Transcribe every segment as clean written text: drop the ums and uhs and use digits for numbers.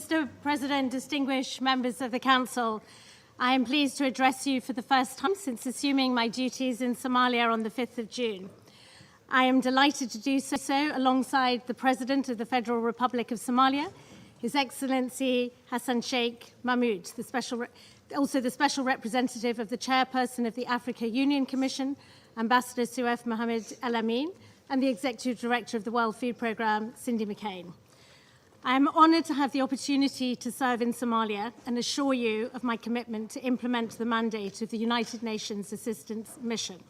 Mr. President, distinguished members of the Council, I am pleased to address you for the first time since assuming my duties in Somalia on the 5th of June. I am delighted to do so alongside the President of the Federal Republic of Somalia, His Excellency Hassan Sheikh Mahmoud, also the Special Representative of the Chairperson of the Africa Union Commission, Ambassador Suef Mohamed El Amin, and the Executive Director of the World Food Programme, Cindy McCain. I am honoured to have the opportunity to serve in Somalia and assure you of my commitment to implement the mandate of the United Nations Assistance Mission.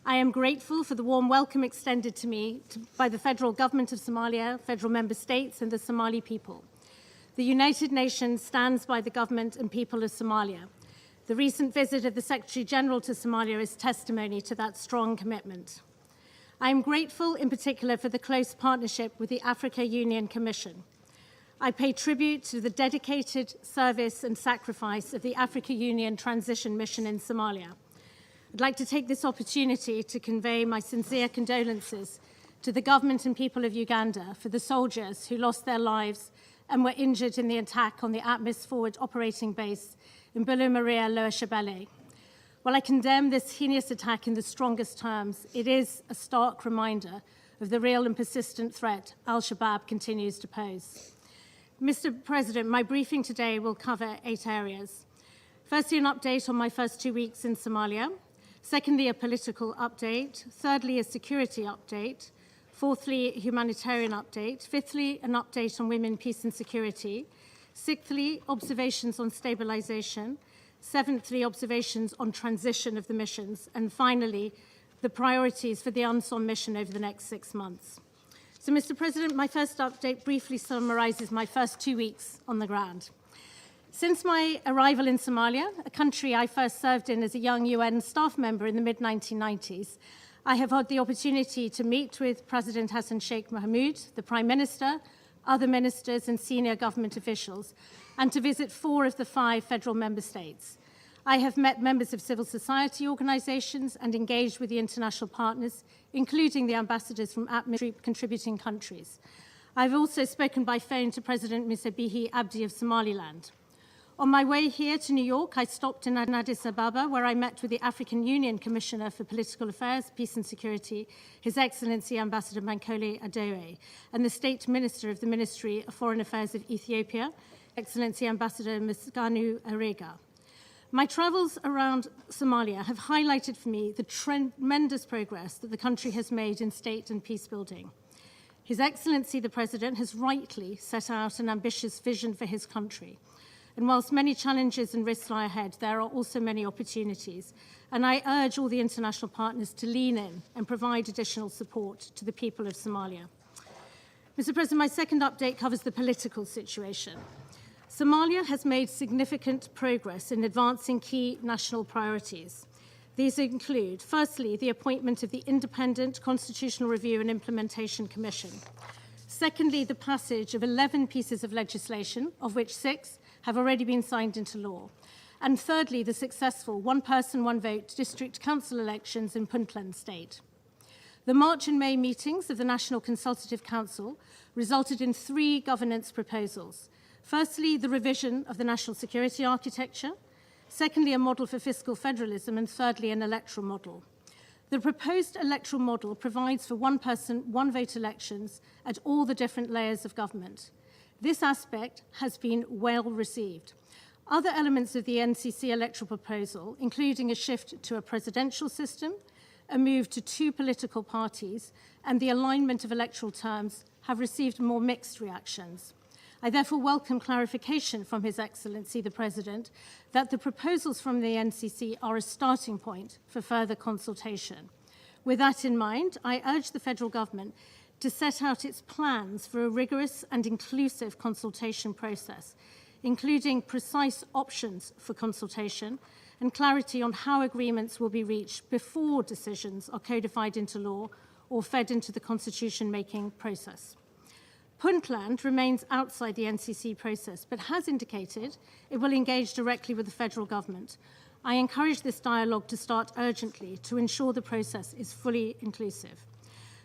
I am grateful for the warm welcome extended to me by the Federal Government of Somalia, federal member states, and the Somali people. The United Nations stands by the government and people of Somalia. The recent visit of the Secretary General to Somalia is testimony to that strong commitment. I am grateful in particular for the close partnership with the Africa Union Commission. I pay tribute to the dedicated service and sacrifice of the Africa Union Transition Mission in Somalia. I'd like to take this opportunity to convey my sincere condolences to the government and people of Uganda for the soldiers who lost their lives and were injured in the attack on the ATMIS Forward Operating Base in Bulu Maria, Lower Shabelle. While I condemn this heinous attack in the strongest terms, it is a stark reminder of the real and persistent threat Al-Shabaab continues to pose. Mr. President, my briefing today will cover 8 areas. Firstly, an update on my first 2 weeks in Somalia. Secondly, a political update. Thirdly, a security update. Fourthly, a humanitarian update. Fifthly, an update on women, peace and security. Sixthly, observations on stabilization. Seventhly, observations on transition of the missions. And finally, the priorities for the UNSOM mission over the next 6 months. So, Mr. President, my first update briefly summarizes my first 2 weeks on the ground. Since my arrival in Somalia, a country I first served in as a young UN staff member in the mid-1990s, I have had the opportunity to meet with President Hassan Sheikh Mahmoud, the Prime Minister, other ministers and senior government officials, and to visit 4 of the 5 federal member states. I have met members of civil society organizations and engaged with the international partners, including the ambassadors from ATMIS contributing countries. I've also spoken by phone to President Musa Bihi Abdi of Somaliland. On my way here to New York, I stopped in Addis Ababa, where I met with the African Union Commissioner for Political Affairs, Peace and Security, His Excellency Ambassador Mankole Adeoye, and the State Minister of the Ministry of Foreign Affairs of Ethiopia, Excellency Ambassador Misganu Arega. My travels around Somalia have highlighted for me the tremendous progress that the country has made in state and peace building. His Excellency the President has rightly set out an ambitious vision for his country. And whilst many challenges and risks lie ahead, there are also many opportunities. And I urge all the international partners to lean in and provide additional support to the people of Somalia. Mr. President, my second update covers the political situation. Somalia has made significant progress in advancing key national priorities. These include, firstly, the appointment of the Independent Constitutional Review and Implementation Commission. Secondly, the passage of 11 pieces of legislation, of which 6 have already been signed into law. And thirdly, the successful one-person, one-vote district council elections in Puntland State. The March and May meetings of the National Consultative Council resulted in 3 governance proposals. Firstly, the revision of the national security architecture. Secondly, a model for fiscal federalism. And thirdly, an electoral model. The proposed electoral model provides for one-person, one-vote elections at all the different layers of government. This aspect has been well received. Other elements of the NCC electoral proposal, including a shift to a presidential system, a move to 2 political parties, and the alignment of electoral terms, have received more mixed reactions. I therefore welcome clarification from His Excellency the President that the proposals from the NCC are a starting point for further consultation. With that in mind, I urge the federal government to set out its plans for a rigorous and inclusive consultation process, including precise options for consultation and clarity on how agreements will be reached before decisions are codified into law or fed into the constitution-making process. Puntland remains outside the NCC process, but has indicated it will engage directly with the federal government. I encourage this dialogue to start urgently to ensure the process is fully inclusive.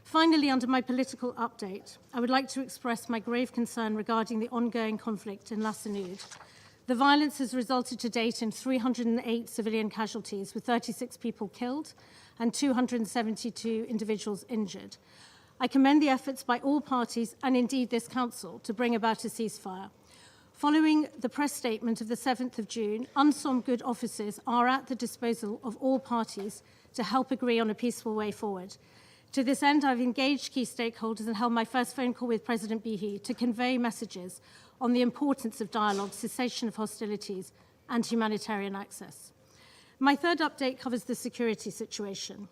Finally, under my political update, I would like to express my grave concern regarding the ongoing conflict in Lasanud. The violence has resulted to date in 308 civilian casualties, with 36 people killed and 272 individuals injured. I commend the efforts by all parties, and indeed this Council, to bring about a ceasefire. Following the press statement of the 7th of June, UNSOM good officers are at the disposal of all parties to help agree on a peaceful way forward. To this end, I've engaged key stakeholders and held my first phone call with President Bihi to convey messages on the importance of dialogue, cessation of hostilities, and humanitarian access. My third update covers the security situation.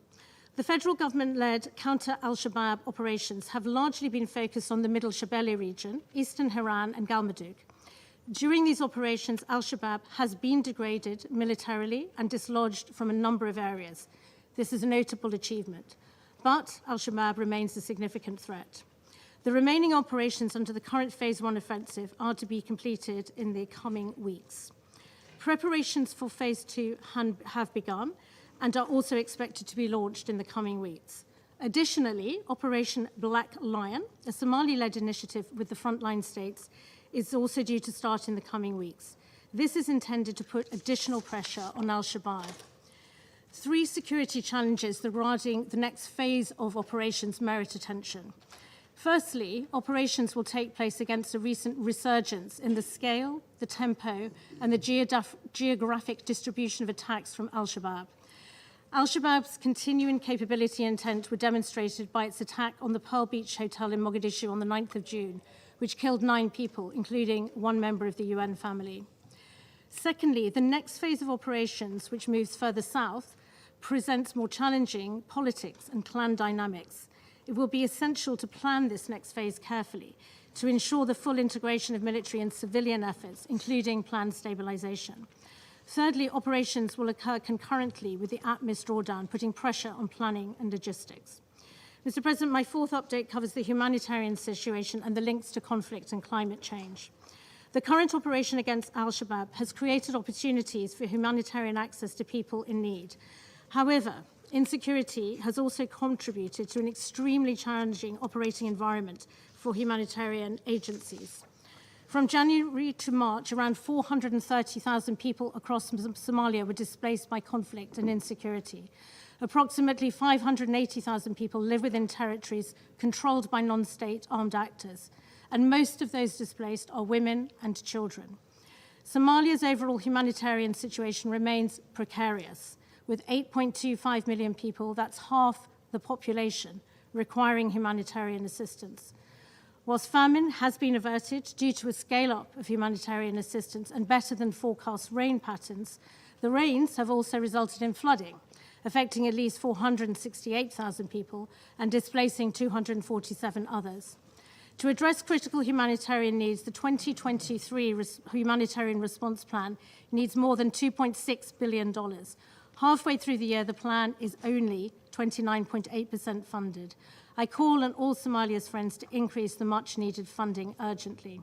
The federal government-led counter-al-Shabaab operations have largely been focused on the Middle Shabelle region, eastern Hiran, and Galmudug. During these operations, al-Shabaab has been degraded militarily and dislodged from a number of areas. This is a notable achievement, but al-Shabaab remains a significant threat. The remaining operations under the current Phase 1 offensive are to be completed in the coming weeks. Preparations for Phase 2 have begun and are also expected to be launched in the coming weeks. Additionally, Operation Black Lion, a Somali-led initiative with the frontline states, is also due to start in the coming weeks. This is intended to put additional pressure on al-Shabaab. 3 security challenges regarding the next phase of operations merit attention. Firstly, operations will take place against a recent resurgence in the scale, the tempo, and the geographic distribution of attacks from al-Shabaab. Al-Shabaab's continuing capability and intent were demonstrated by its attack on the Pearl Beach Hotel in Mogadishu on the 9th of June, which killed 9 people, including 1 member of the UN family. Secondly, the next phase of operations, which moves further south, presents more challenging politics and clan dynamics. It will be essential to plan this next phase carefully to ensure the full integration of military and civilian efforts, including planned stabilization. Thirdly, operations will occur concurrently with the ATMIS drawdown, putting pressure on planning and logistics. Mr. President, my fourth update covers the humanitarian situation and the links to conflict and climate change. The current operation against al-Shabaab has created opportunities for humanitarian access to people in need. However, insecurity has also contributed to an extremely challenging operating environment for humanitarian agencies. From January to March, around 430,000 people across Somalia were displaced by conflict and insecurity. Approximately 580,000 people live within territories controlled by non-state armed actors, and most of those displaced are women and children. Somalia's overall humanitarian situation remains precarious, with 8.25 million people, that's half the population, requiring humanitarian assistance. Whilst famine has been averted due to a scale-up of humanitarian assistance and better than forecast rain patterns, the rains have also resulted in flooding, affecting at least 468,000 people and displacing 247 others. To address critical humanitarian needs, the 2023 Humanitarian Response Plan needs more than $2.6 billion. Halfway through the year, the plan is only 29.8% funded. I call on all Somalia's friends to increase the much-needed funding urgently.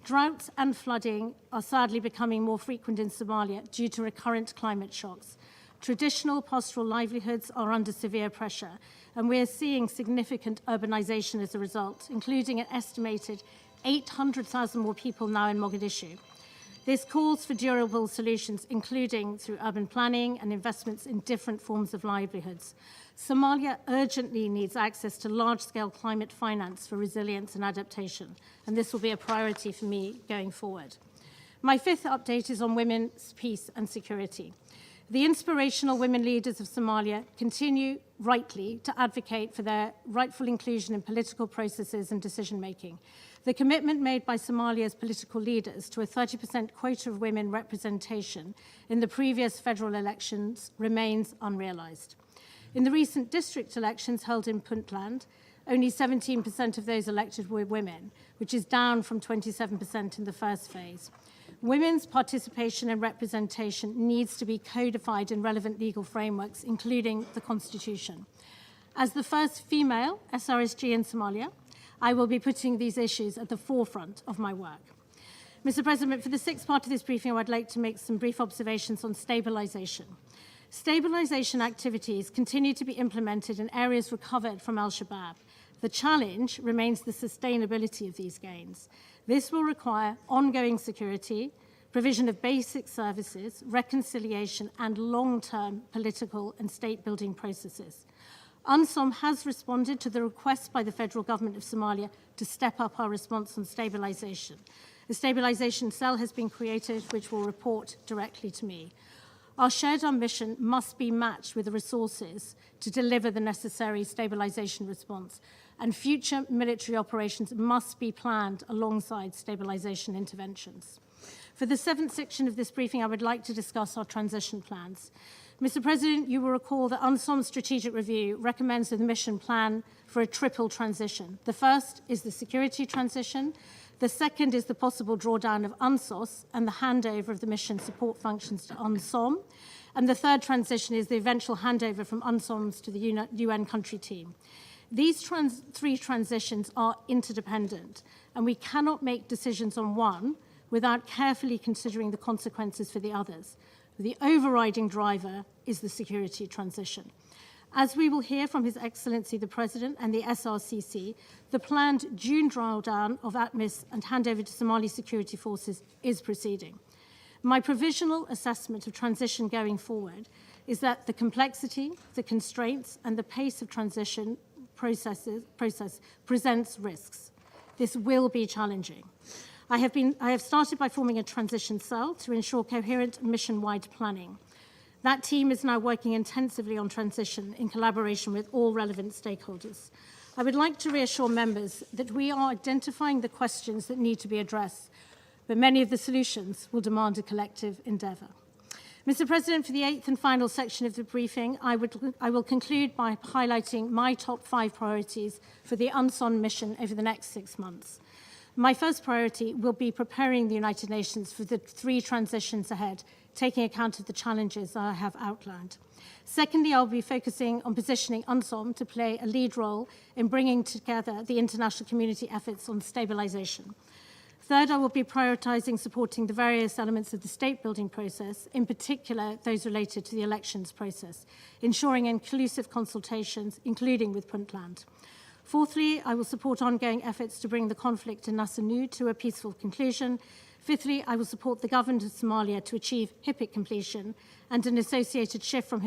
Drought and flooding are sadly becoming more frequent in Somalia due to recurrent climate shocks. Traditional pastoral livelihoods are under severe pressure, and we're seeing significant urbanization as a result, including an estimated 800,000 more people now in Mogadishu. This calls for durable solutions, including through urban planning and investments in different forms of livelihoods. Somalia urgently needs access to large-scale climate finance for resilience and adaptation, and this will be a priority for me going forward. My fifth update is on women's peace and security. The inspirational women leaders of Somalia continue rightly to advocate for their rightful inclusion in political processes and decision-making. The commitment made by Somalia's political leaders to a 30% quota of women representation in the previous federal elections remains unrealized. In the recent district elections held in Puntland, only 17% of those elected were women, which is down from 27% in the first phase. Women's participation and representation needs to be codified in relevant legal frameworks, including the Constitution. As the first female SRSG in Somalia, I will be putting these issues at the forefront of my work. Mr. President, for the sixth part of this briefing, I would like to make some brief observations on stabilization. Stabilization activities continue to be implemented in areas recovered from al-Shabaab. The challenge remains the sustainability of these gains. This will require ongoing security, provision of basic services, reconciliation, and long-term political and state-building processes. UNSOM has responded to the request by the federal government of Somalia to step up our response on stabilization. A stabilization cell has been created, which will report directly to me. Our shared ambition must be matched with the resources to deliver the necessary stabilization response, and future military operations must be planned alongside stabilization interventions. For the seventh section of this briefing, I would like to discuss our transition plans. Mr. President, you will recall that UNSOM's strategic review recommends a mission plan for a triple transition. The first is the security transition. The second is the possible drawdown of UNSOS and the handover of the mission support functions to UNSOM. And the third transition is the eventual handover from UNSOMs to the UN country team. These three transitions are interdependent, and we cannot make decisions on one without carefully considering the consequences for the others. The overriding driver is the security transition. As we will hear from His Excellency the President and the SRCC, the planned June drawdown of ATMIS and handover to Somali security forces is proceeding. My provisional assessment of transition going forward is that the complexity, the constraints, and the pace of transition process presents risks. This will be challenging. I have started by forming a transition cell to ensure coherent mission-wide planning. That team is now working intensively on transition in collaboration with all relevant stakeholders. I would like to reassure members that we are identifying the questions that need to be addressed, but many of the solutions will demand a collective endeavour. Mr. President, for the eighth and final section of the briefing, I will conclude by highlighting my top 5 priorities for the UNSOM mission over the next 6 months. My first priority will be preparing the United Nations for the 3 transitions ahead, taking account of the challenges I have outlined. Secondly, I'll be focusing on positioning UNSOM to play a lead role in bringing together the international community efforts on stabilization. Third, I will be prioritizing supporting the various elements of the state-building process, in particular those related to the elections process, ensuring inclusive consultations, including with Puntland. Fourthly, I will support ongoing efforts to bring the conflict in Nasanu to a peaceful conclusion. Fifthly, I will support the government of Somalia to achieve HIPIC completion and an associated shift from